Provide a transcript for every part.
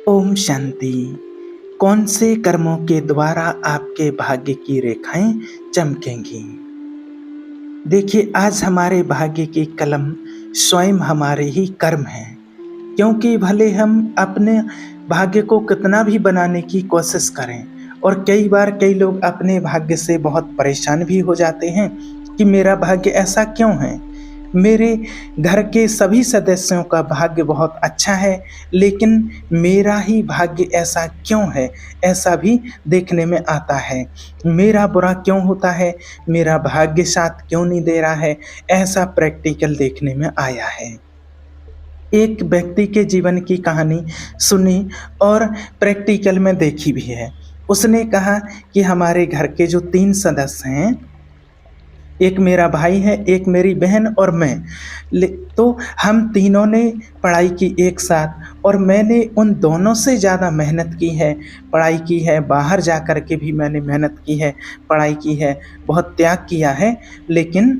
ओम शांति। कौन से कर्मों के द्वारा आपके भाग्य की रेखाएं चमकेंगी? देखिए, आज हमारे भाग्य की कलम स्वयं हमारे ही कर्म हैं। क्योंकि भले हम अपने भाग्य को कितना भी बनाने की कोशिश करें, और कई बार कई लोग अपने भाग्य से बहुत परेशान भी हो जाते हैं कि मेरा भाग्य ऐसा क्यों है। मेरे घर के सभी सदस्यों का भाग्य बहुत अच्छा है, लेकिन मेरा ही भाग्य ऐसा क्यों है, ऐसा भी देखने में आता है। मेरा बुरा क्यों होता है, मेरा भाग्य साथ क्यों नहीं दे रहा है, ऐसा प्रैक्टिकल देखने में आया है। एक व्यक्ति के जीवन की कहानी सुनी और प्रैक्टिकल में देखी भी है। उसने कहा कि हमारे घर के जो 3 सदस्य हैं, एक मेरा भाई है, एक मेरी बहन और मैं। तो हम तीनों ने पढ़ाई की एक साथ, और मैंने उन दोनों से ज़्यादा मेहनत की है, पढ़ाई की है, बाहर जा कर के भी मैंने मेहनत की है, पढ़ाई की है, बहुत त्याग किया है। लेकिन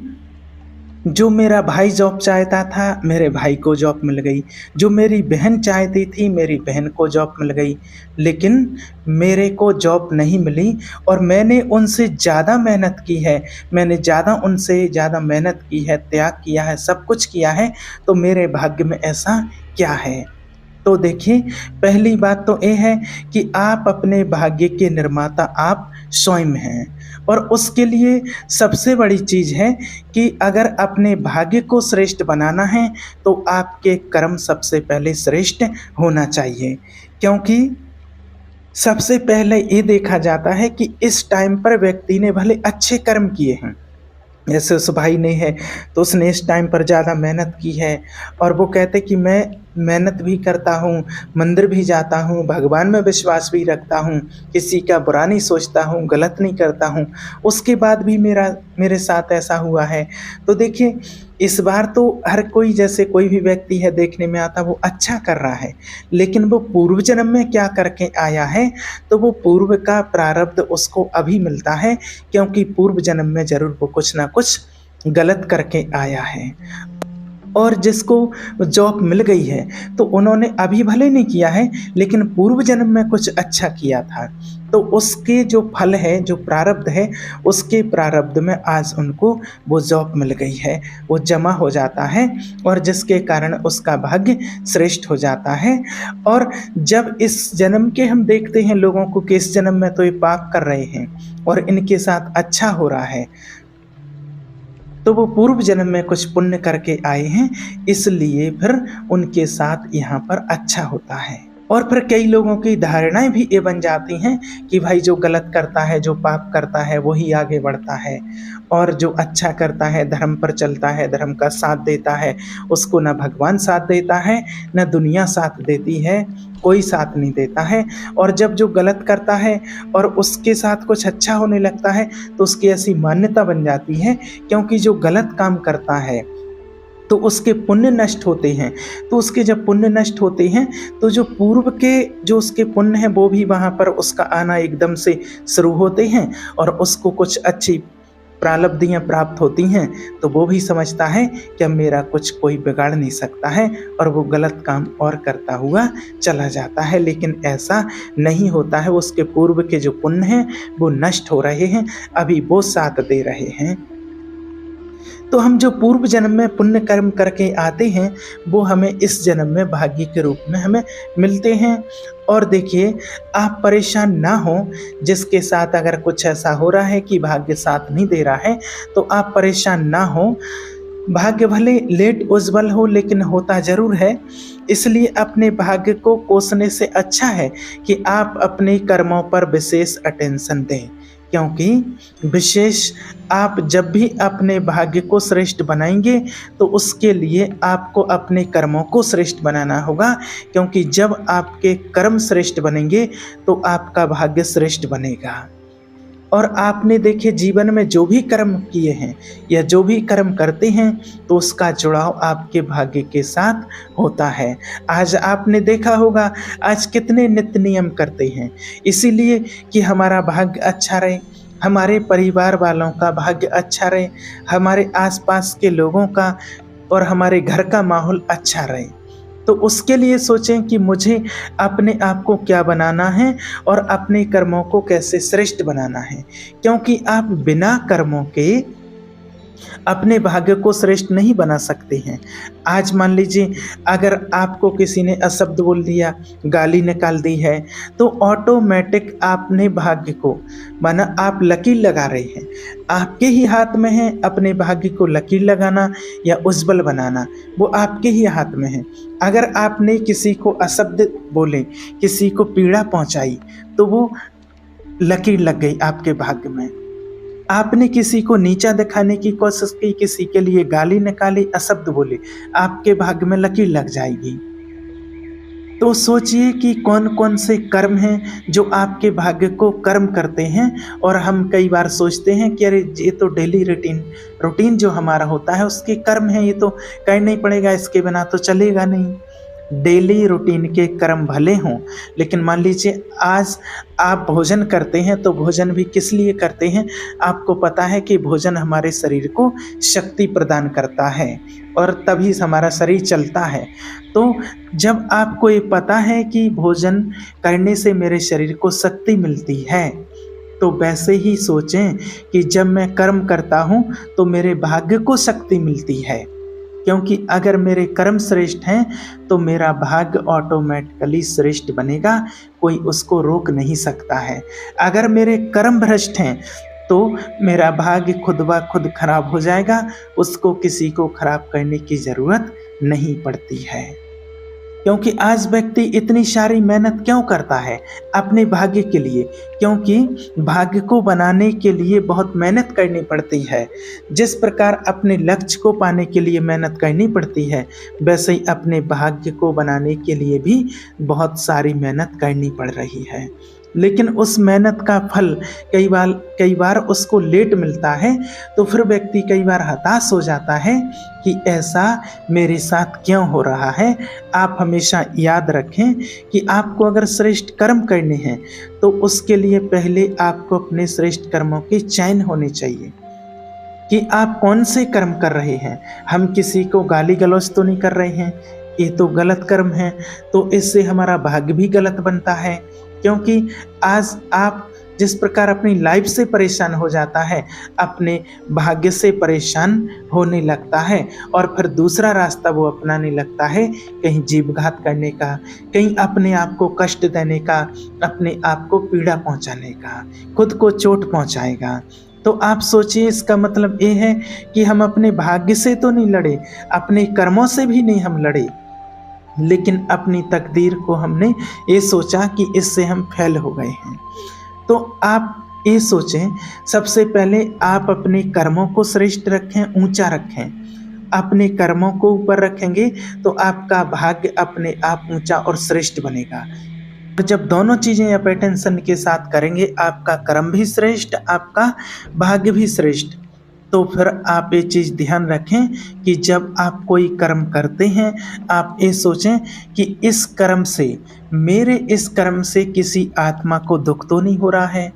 जो मेरा भाई जॉब चाहता था, मेरे भाई को जॉब मिल गई। जो मेरी बहन चाहती थी, मेरी बहन को जॉब मिल गई। लेकिन मेरे को जॉब नहीं मिली, और मैंने उनसे ज़्यादा मेहनत की है, मैंने उनसे ज़्यादा मेहनत की है, त्याग किया है, सब कुछ किया है। तो मेरे भाग्य में ऐसा क्या है? तो देखिए, पहली बात तो ये है कि आप अपने भाग्य के निर्माता आप स्वयं हैं। और उसके लिए सबसे बड़ी चीज़ है कि अगर अपने भाग्य को श्रेष्ठ बनाना है, तो आपके कर्म सबसे पहले श्रेष्ठ होना चाहिए। क्योंकि सबसे पहले ये देखा जाता है कि इस टाइम पर व्यक्ति ने भले अच्छे कर्म किए हैं। जैसे उस भाई ने है, तो उसने इस टाइम पर ज़्यादा मेहनत की है, और वो कहते कि मैं मेहनत भी करता हूँ, मंदिर भी जाता हूँ, भगवान में विश्वास भी रखता हूँ, किसी का बुरा नहीं सोचता हूँ, गलत नहीं करता हूँ, उसके बाद भी मेरे साथ ऐसा हुआ है। तो देखिए, इस बार तो हर कोई, जैसे कोई भी व्यक्ति है देखने में आता, वो अच्छा कर रहा है, लेकिन वो पूर्व जन्म में क्या करके आया है, तो वो पूर्व का प्रारब्ध उसको अभी मिलता है। क्योंकि पूर्व जन्म में ज़रूर वो कुछ ना कुछ गलत करके आया है। और जिसको जॉब मिल गई है, तो उन्होंने अभी भले नहीं किया है, लेकिन पूर्व जन्म में कुछ अच्छा किया था। तो उसके जो फल है, जो प्रारब्ध है, उसके प्रारब्ध में आज उनको वो जॉब मिल गई है, वो जमा हो जाता है, और जिसके कारण उसका भाग्य श्रेष्ठ हो जाता है। और जब इस जन्म के हम देखते हैं लोगों को कि इस जन्म में तो ये पाप कर रहे हैं और इनके साथ अच्छा हो रहा है, तो वो पूर्व जन्म में कुछ पुण्य करके आए हैं, इसलिए फिर उनके साथ यहाँ पर अच्छा होता है। और फिर कई लोगों की धारणाएं भी ये बन जाती हैं कि भाई जो गलत करता है, जो पाप करता है, वही आगे बढ़ता है, और जो अच्छा करता है, धर्म पर चलता है, धर्म का साथ देता है, उसको न भगवान साथ देता है, न दुनिया साथ देती है, कोई साथ नहीं देता है। और जब जो गलत करता है और उसके साथ कुछ अच्छा होने लगता है, तो उसकी ऐसी मान्यता बन जाती है, क्योंकि जो गलत काम करता है तो उसके पुण्य नष्ट होते हैं। तो उसके जब पुण्य नष्ट होते हैं, तो जो पूर्व के जो उसके पुण्य हैं, वो भी वहाँ पर उसका आना एकदम से शुरू होते हैं, और उसको कुछ अच्छी प्रालब्धियाँ प्राप्त होती हैं। तो वो भी समझता है कि अब मेरा कुछ कोई बिगाड़ नहीं सकता है, और वो गलत काम और करता हुआ चला जाता है। लेकिन ऐसा नहीं होता है, उसके पूर्व के जो पुण्य हैं वो नष्ट हो रहे हैं, अभी वो साथ दे रहे हैं। तो हम जो पूर्व जन्म में पुण्य कर्म करके आते हैं, वो हमें इस जन्म में भाग्य के रूप में हमें मिलते हैं। और देखिए, आप परेशान ना हो, जिसके साथ अगर कुछ ऐसा हो रहा है कि भाग्य साथ नहीं दे रहा है, तो आप परेशान ना हो। भाग्य भले लेट उज्ज्वल हो, लेकिन होता ज़रूर है। इसलिए अपने भाग्य को कोसने से अच्छा है कि आप अपने कर्मों पर विशेष अटेंशन दें। क्योंकि विशेष आप जब भी अपने भाग्य को श्रेष्ठ बनाएंगे, तो उसके लिए आपको अपने कर्मों को श्रेष्ठ बनाना होगा। क्योंकि जब आपके कर्म श्रेष्ठ बनेंगे, तो आपका भाग्य श्रेष्ठ बनेगा। और आपने देखे जीवन में जो भी कर्म किए हैं या जो भी कर्म करते हैं, तो उसका जुड़ाव आपके भाग्य के साथ होता है। आज आपने देखा होगा, आज कितने नित्य नियम करते हैं, इसीलिए कि हमारा भाग्य अच्छा रहे, हमारे परिवार वालों का भाग्य अच्छा रहे, हमारे आसपास के लोगों का और हमारे घर का माहौल अच्छा रहे। तो उसके लिए सोचें कि मुझे अपने आप को क्या बनाना है और अपने कर्मों को कैसे श्रेष्ठ बनाना है, क्योंकि आप बिना कर्मों के अपने भाग्य को श्रेष्ठ नहीं बना सकते हैं। आज मान लीजिए अगर आपको किसी ने अशब्द बोल दिया, गाली निकाल दी है, तो ऑटोमेटिक आपने भाग्य को माना आप लकीर लगा रहे हैं। आपके ही हाथ में है अपने भाग्य को लकीर लगाना या उज्जवल बनाना, वो आपके ही हाथ में है। अगर आपने किसी को अशब्द बोले, किसी को पीड़ा पहुंचाई, तो वो लकीर लग गई आपके भाग्य में। आपने किसी को नीचा दिखाने की कोशिश की, किसी के लिए गाली निकाली, अशब्द बोले, आपके भाग्य में लकीर लग जाएगी। तो सोचिए कि कौन कौन से कर्म हैं जो आपके भाग्य को कर्म करते हैं। और हम कई बार सोचते हैं कि अरे ये तो डेली रूटीन जो हमारा होता है उसके कर्म हैं, ये तो करना ही पड़ेगा, इसके बिना तो चलेगा नहीं। डेली रूटीन के कर्म भले हों, लेकिन मान लीजिए आज आप भोजन करते हैं तो भोजन भी किस लिए करते हैं? आपको पता है कि भोजन हमारे शरीर को शक्ति प्रदान करता है और तभी हमारा शरीर चलता है। तो जब आपको ये पता है कि भोजन करने से मेरे शरीर को शक्ति मिलती है, तो वैसे ही सोचें कि जब मैं कर्म करता हूँ तो मेरे भाग्य को शक्ति मिलती है, क्योंकि अगर मेरे कर्म श्रेष्ठ हैं तो मेरा भाग्य ऑटोमेटिकली श्रेष्ठ बनेगा, कोई उसको रोक नहीं सकता है। अगर मेरे कर्म भ्रष्ट हैं तो मेरा भाग्य खुद ब खुद खराब हो जाएगा, उसको किसी को खराब करने की ज़रूरत नहीं पड़ती है। क्योंकि आज व्यक्ति इतनी सारी मेहनत क्यों करता है? अपने भाग्य के लिए, क्योंकि भाग्य को बनाने के लिए बहुत मेहनत करनी पड़ती है। जिस प्रकार अपने लक्ष्य को पाने के लिए मेहनत करनी पड़ती है, वैसे ही अपने भाग्य को बनाने के लिए भी बहुत सारी मेहनत करनी पड़ रही है। लेकिन उस मेहनत का फल कई बार उसको लेट मिलता है, तो फिर व्यक्ति कई बार हताश हो जाता है कि ऐसा मेरे साथ क्यों हो रहा है। आप हमेशा याद रखें कि आपको अगर श्रेष्ठ कर्म करने हैं तो उसके लिए पहले आपको अपने श्रेष्ठ कर्मों के चयन होने चाहिए कि आप कौन से कर्म कर रहे हैं। हम किसी को गाली गलौज तो नहीं कर रहे हैं, ये तो गलत कर्म है, तो इससे हमारा भाग्य भी गलत बनता है। क्योंकि आज आप जिस प्रकार अपनी लाइफ से परेशान हो जाता है, अपने भाग्य से परेशान होने लगता है और फिर दूसरा रास्ता वो अपनाने लगता है, कहीं जीवघात करने का, कहीं अपने आप को कष्ट देने का, अपने आप को पीड़ा पहुंचाने का, खुद को चोट पहुंचाएगा। तो आप सोचिए, इसका मतलब ये है कि हम अपने भाग्य से तो नहीं लड़े, अपने कर्मों से भी नहीं हम लड़े, लेकिन अपनी तकदीर को हमने ये सोचा कि इससे हम फेल हो गए हैं। तो आप ये सोचें, सबसे पहले आप अपने कर्मों को श्रेष्ठ रखें, ऊंचा रखें। अपने कर्मों को ऊपर रखेंगे तो आपका भाग्य अपने आप ऊंचा और श्रेष्ठ बनेगा। और जब दोनों चीज़ें आप अटेंशन के साथ करेंगे, आपका कर्म भी श्रेष्ठ, आपका भाग्य भी श्रेष्ठ। तो फिर आप ये चीज़ ध्यान रखें कि जब आप कोई कर्म करते हैं, आप ये सोचें कि इस कर्म से, मेरे इस कर्म से किसी आत्मा को दुख तो नहीं हो रहा है।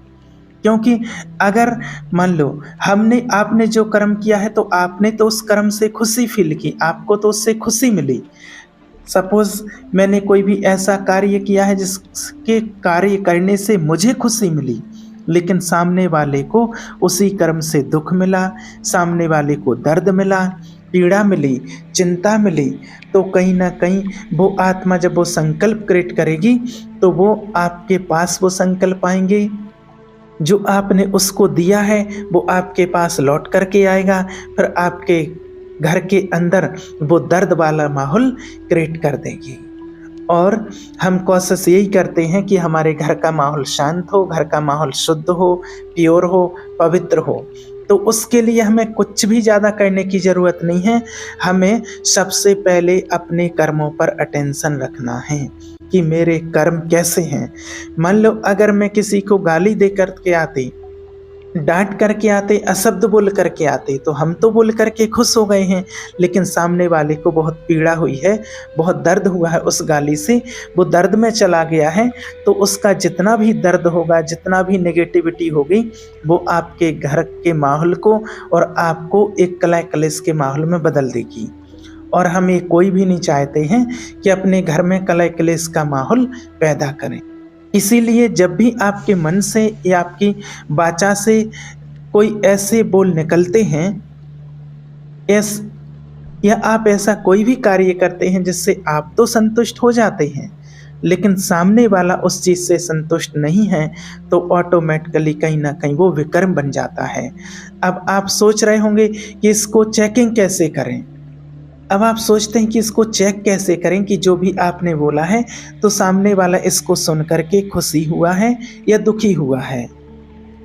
क्योंकि अगर मान लो आपने जो कर्म किया है तो आपने तो उस कर्म से खुशी फील की, आपको तो उससे खुशी मिली। सपोज मैंने कोई भी ऐसा कार्य किया है जिसके कार्य करने से मुझे खुशी मिली, लेकिन सामने वाले को उसी कर्म से दुख मिला, सामने वाले को दर्द मिला, पीड़ा मिली, चिंता मिली, तो कहीं ना कहीं वो आत्मा जब वो संकल्प क्रिएट करेगी तो वो आपके पास वो संकल्प आएंगे, जो आपने उसको दिया है वो आपके पास लौट करके आएगा, फिर आपके घर के अंदर वो दर्द वाला माहौल क्रिएट कर देगी। और हम कोशिश यही करते हैं कि हमारे घर का माहौल शांत हो, घर का माहौल शुद्ध हो, प्योर हो, पवित्र हो। तो उसके लिए हमें कुछ भी ज़्यादा करने की ज़रूरत नहीं है। हमें सबसे पहले अपने कर्मों पर अटेंशन रखना है कि मेरे कर्म कैसे हैं। मान लो अगर मैं किसी को गाली दे करके आती, डांट करके आते, अशब्द बोल करके आते, तो हम तो बोल करके खुश हो गए हैं, लेकिन सामने वाले को बहुत पीड़ा हुई है, बहुत दर्द हुआ है उस गाली से, वो दर्द में चला गया है, तो उसका जितना भी दर्द होगा, जितना भी नेगेटिविटी होगी, वो आपके घर के माहौल को और आपको एक कलह कलेश के माहौल में बदल देगी। और हम ये कोई भी नहीं चाहते हैं कि अपने घर में कलह क्लेश का माहौल पैदा करें। इसीलिए जब भी आपके मन से या आपकी वाचा से कोई ऐसे बोल निकलते हैं ऐस या आप ऐसा कोई भी कार्य करते हैं जिससे आप तो संतुष्ट हो जाते हैं, लेकिन सामने वाला उस चीज़ से संतुष्ट नहीं है, तो ऑटोमेटिकली कहीं न कहीं वो विकर्म बन जाता है। अब आप सोच रहे होंगे कि इसको चेकिंग कैसे करें? अब आप सोचते हैं कि इसको चेक कैसे करें कि जो भी आपने बोला है, तो सामने वाला इसको सुन कर के खुशी हुआ है या दुखी हुआ है,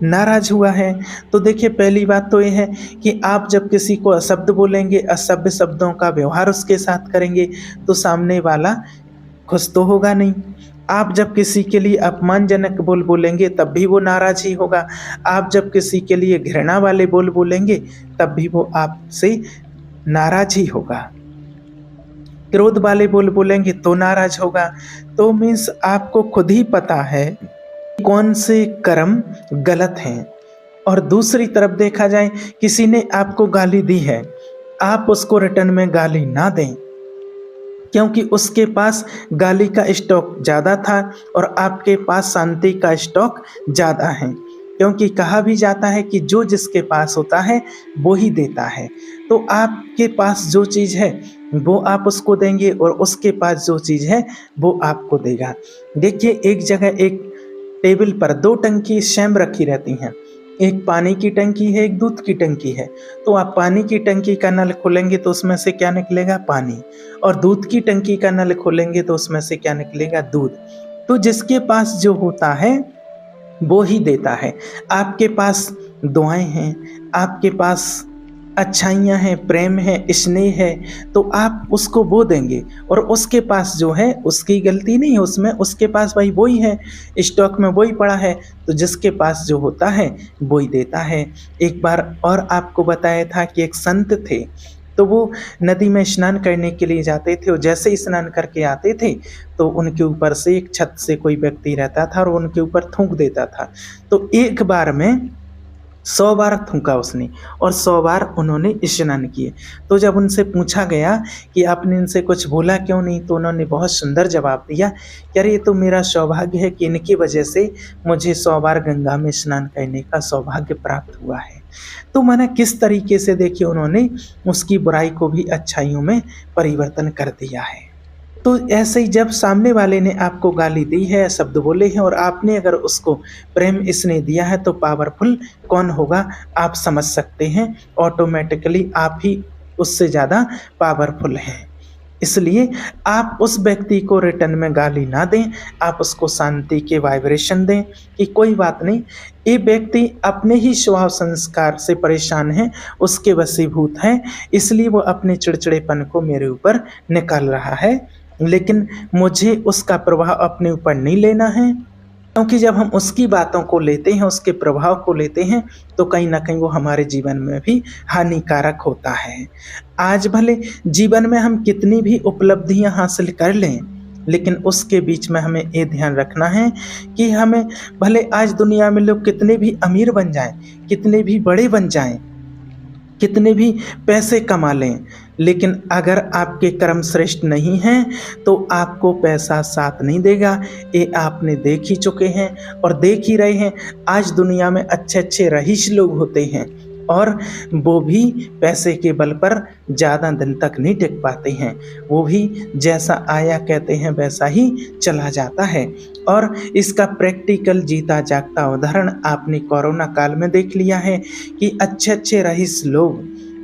नाराज हुआ है। तो देखिए पहली बात तो ये है कि आप जब किसी को अशब्द बोलेंगे, असभ्य शब्दों का व्यवहार उसके साथ करेंगे, तो सामने वाला खुश तो होगा नहीं। आप जब किसी के लिए अपमानजनक बोल बोलेंगे तब भी वो नाराज ही होगा। आप जब किसी के लिए घृणा वाले बोल बोलेंगे तब भी वो आपसे नाराज ही होगा। क्रोध वाले बोल बोलेंगे तो नाराज होगा। तो मीन्स आपको खुद ही पता है कौन से कर्म गलत हैं। और दूसरी तरफ देखा जाए, किसी ने आपको गाली दी है, आप उसको रिटर्न में गाली ना दें, क्योंकि उसके पास गाली का स्टॉक ज़्यादा था और आपके पास शांति का स्टॉक ज़्यादा है। क्योंकि कहा भी जाता है कि जो जिसके पास होता है वो ही देता है। तो आपके पास जो चीज़ है वो आप उसको देंगे और उसके पास जो चीज़ है वो आपको देगा। देखिए एक जगह एक टेबल पर 2 टंकी सेम रखी रहती हैं, एक पानी की टंकी है, एक दूध की टंकी है। तो आप पानी की टंकी का नल खोलेंगे तो उसमें से क्या निकलेगा? पानी। और दूध की टंकी का नल खोलेंगे तो उसमें से क्या निकलेगा? दूध। तो जिसके पास जो होता है वो ही देता है। आपके पास दुआएं हैं, आपके पास अच्छाइयाँ हैं, प्रेम है, स्नेह है, तो आप उसको वो देंगे। और उसके पास जो है उसकी गलती नहीं है उसमें, उसके पास भाई वही है, स्टॉक में वही पड़ा है, तो जिसके पास जो होता है वही देता है। एक बार और आपको बताया था कि एक संत थे, तो वो नदी में स्नान करने के लिए जाते थे और जैसे ही स्नान करके आते थे तो उनके ऊपर से एक छत से कोई व्यक्ति रहता था और उनके ऊपर थूक देता था। तो एक बार में 100 बार थूका उसने और 100 बार उन्होंने स्नान किए। तो जब उनसे पूछा गया कि आपने इनसे कुछ बोला क्यों नहीं, तो उन्होंने बहुत सुंदर जवाब दिया कि अरे ये तो मेरा सौभाग्य है कि इनकी वजह से मुझे 100 बार गंगा में स्नान करने का सौभाग्य प्राप्त हुआ है। तो मैंने किस तरीके से देखिए उन्होंने उसकी बुराई को भी अच्छाइयों में परिवर्तन कर दिया है। तो ऐसे ही जब सामने वाले ने आपको गाली दी है, शब्द बोले हैं और आपने अगर उसको प्रेम स्नेह दिया है, तो पावरफुल कौन होगा आप समझ सकते हैं। ऑटोमेटिकली आप ही उससे ज़्यादा पावरफुल हैं। इसलिए आप उस व्यक्ति को रिटर्न में गाली ना दें, आप उसको शांति के वाइब्रेशन दें कि कोई बात नहीं, ये व्यक्ति अपने ही स्वभाव संस्कार से परेशान है, उसके वशीभूत है, इसलिए वो अपने चिड़चिड़ेपन को मेरे ऊपर निकाल रहा है, लेकिन मुझे उसका प्रभाव अपने ऊपर नहीं लेना है। क्योंकि जब हम उसकी बातों को लेते हैं, उसके प्रभाव को लेते हैं, तो कहीं न कहीं वो हमारे जीवन में भी हानिकारक होता है। आज भले जीवन में हम कितनी भी उपलब्धियां हासिल कर लें, लेकिन उसके बीच में हमें ये ध्यान रखना है कि हमें भले आज दुनिया में लोग कितने भी अमीर बन जाएं, कितने भी बड़े बन जाएं, कितने भी पैसे कमा लें, लेकिन अगर आपके कर्म श्रेष्ठ नहीं हैं तो आपको पैसा साथ नहीं देगा। ये आपने देख ही चुके हैं और देख ही रहे हैं। आज दुनिया में अच्छे अच्छे रईस लोग होते हैं और वो भी पैसे के बल पर ज़्यादा दिन तक नहीं टिक पाते हैं, वो भी जैसा आया कहते हैं वैसा ही चला जाता है। और इसका प्रैक्टिकल जीता जागता उदाहरण आपने कोरोना काल में देख लिया है कि अच्छे अच्छे रईस लोग,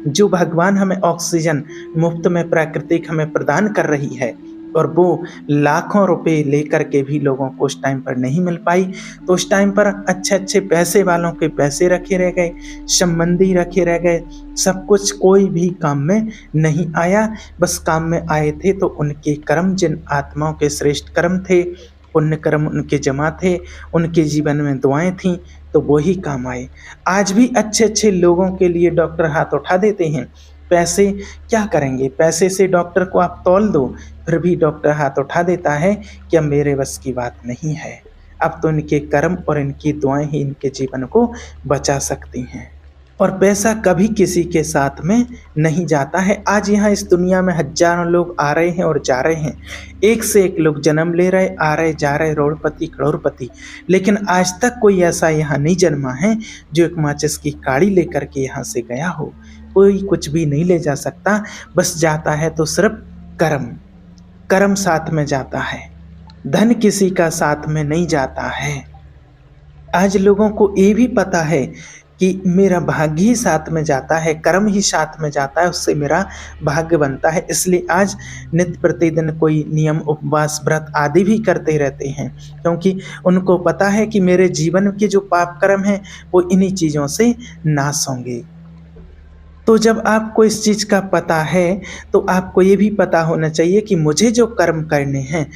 जो भगवान हमें ऑक्सीजन मुफ्त में प्राकृतिक हमें प्रदान कर रही है, और वो लाखों रुपए लेकर के भी लोगों को उस टाइम पर नहीं मिल पाई, तो उस टाइम पर अच्छे अच्छे पैसे वालों के पैसे रखे रह गए, संबंधी रखे रह गए, सब कुछ कोई भी काम में नहीं आया। बस काम में आए थे तो उनके कर्म, जिन आत्माओं के श्रेष्ठ कर्म थे, पुण्य कर्म उनके जमा थे, उनके जीवन में दुआएं थीं, तो वही काम आए। आज भी अच्छे अच्छे लोगों के लिए डॉक्टर हाथ उठा देते हैं। पैसे क्या करेंगे? पैसे से डॉक्टर को आप तौल दो, फिर भी डॉक्टर हाथ उठा देता है कि अब मेरे बस की बात नहीं है। अब तो इनके कर्म और इनकी दुआएं ही इनके जीवन को बचा सकती हैं। और पैसा कभी किसी के साथ में नहीं जाता है। आज यहाँ इस दुनिया में हज़ारों लोग आ रहे हैं और जा रहे हैं। एक से एक लोग जन्म ले रहे, आ रहे, जा रहे, करोड़पति, करोड़पति। लेकिन आज तक कोई ऐसा यहाँ नहीं जन्मा है जो एक माचिस की काड़ी लेकर के यहाँ से गया हो। कोई कुछ भी नहीं ले जा सकता, बस जाता है तो सिर्फ कर्म। कर्म साथ में जाता है, धन किसी का साथ में नहीं जाता है। आज लोगों को ये भी पता है कि मेरा भाग्य ही साथ में जाता है, कर्म ही साथ में जाता है, उससे मेरा भाग्य बनता है। इसलिए आज नित्य प्रतिदिन कोई नियम, उपवास, व्रत आदि भी करते रहते हैं, क्योंकि उनको पता है कि मेरे जीवन के जो पाप कर्म हैं वो इन्हीं चीज़ों से नाश होंगे। तो जब आपको इस चीज़ का पता है तो आपको ये भी पता होना चाहिए कि मुझे जो कर्म करने हैं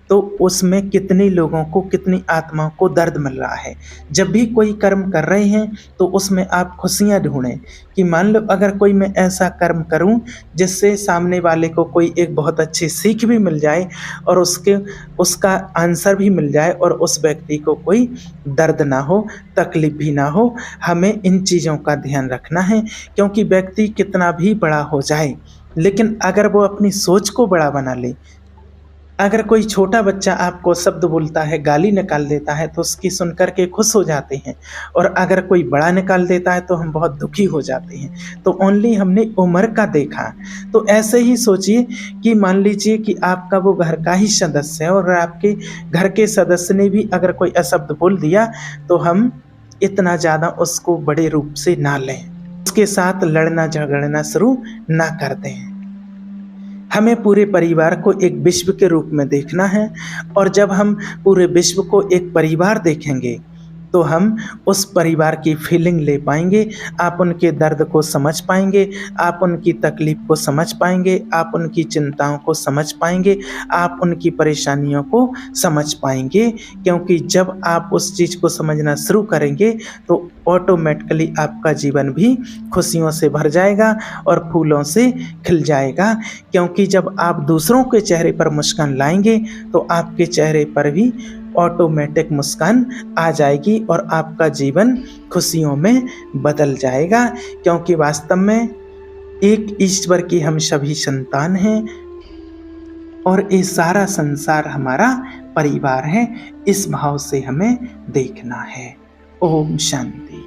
तो उसमें कितने लोगों को, कितनी आत्माओं को दर्द मिल रहा है। जब भी कोई कर्म कर रहे हैं तो उसमें आप खुशियाँ ढूंढें कि मान लो अगर कोई मैं ऐसा कर्म करूं जिससे सामने वाले को कोई एक बहुत अच्छी सीख भी मिल जाए और उसका आंसर भी मिल जाए और उस व्यक्ति को कोई दर्द ना हो, तकलीफ भी ना हो। हमें इन चीज़ों का ध्यान रखना है, क्योंकि व्यक्ति कितना भी बड़ा हो जाए लेकिन अगर वो अपनी सोच को बड़ा बना ले, अगर कोई छोटा बच्चा आपको शब्द बोलता है, गाली निकाल देता है तो उसकी सुनकर के खुश हो जाते हैं, और अगर कोई बड़ा निकाल देता है तो हम बहुत दुखी हो जाते हैं। तो ओनली हमने उम्र का देखा। तो ऐसे ही सोचिए कि मान लीजिए कि आपका वो घर का ही सदस्य है और आपके घर के सदस्य ने भी अगर कोई अशब्द बोल दिया तो हम इतना ज़्यादा उसको बड़े रूप से ना लें, उसके साथ लड़ना झगड़ना शुरू ना कर दें। हमें पूरे परिवार को एक विश्व के रूप में देखना है, और जब हम पूरे विश्व को एक परिवार देखेंगे तो हम उस परिवार की फीलिंग ले पाएंगे। आप उनके दर्द को समझ पाएंगे, आप उनकी तकलीफ को समझ पाएंगे, आप उनकी चिंताओं को समझ पाएंगे, आप उनकी परेशानियों को समझ पाएंगे। क्योंकि जब आप उस चीज़ को समझना शुरू करेंगे तो ऑटोमेटिकली आपका जीवन भी खुशियों से भर जाएगा और फूलों से खिल जाएगा। क्योंकि जब आप दूसरों के चेहरे पर मुस्कान लाएंगे तो आपके चेहरे पर भी ऑटोमेटिक मुस्कान आ जाएगी और आपका जीवन खुशियों में बदल जाएगा। क्योंकि वास्तव में एक ईश्वर की हम सभी संतान हैं और ये सारा संसार हमारा परिवार है। इस भाव से हमें देखना है। ओम शांति।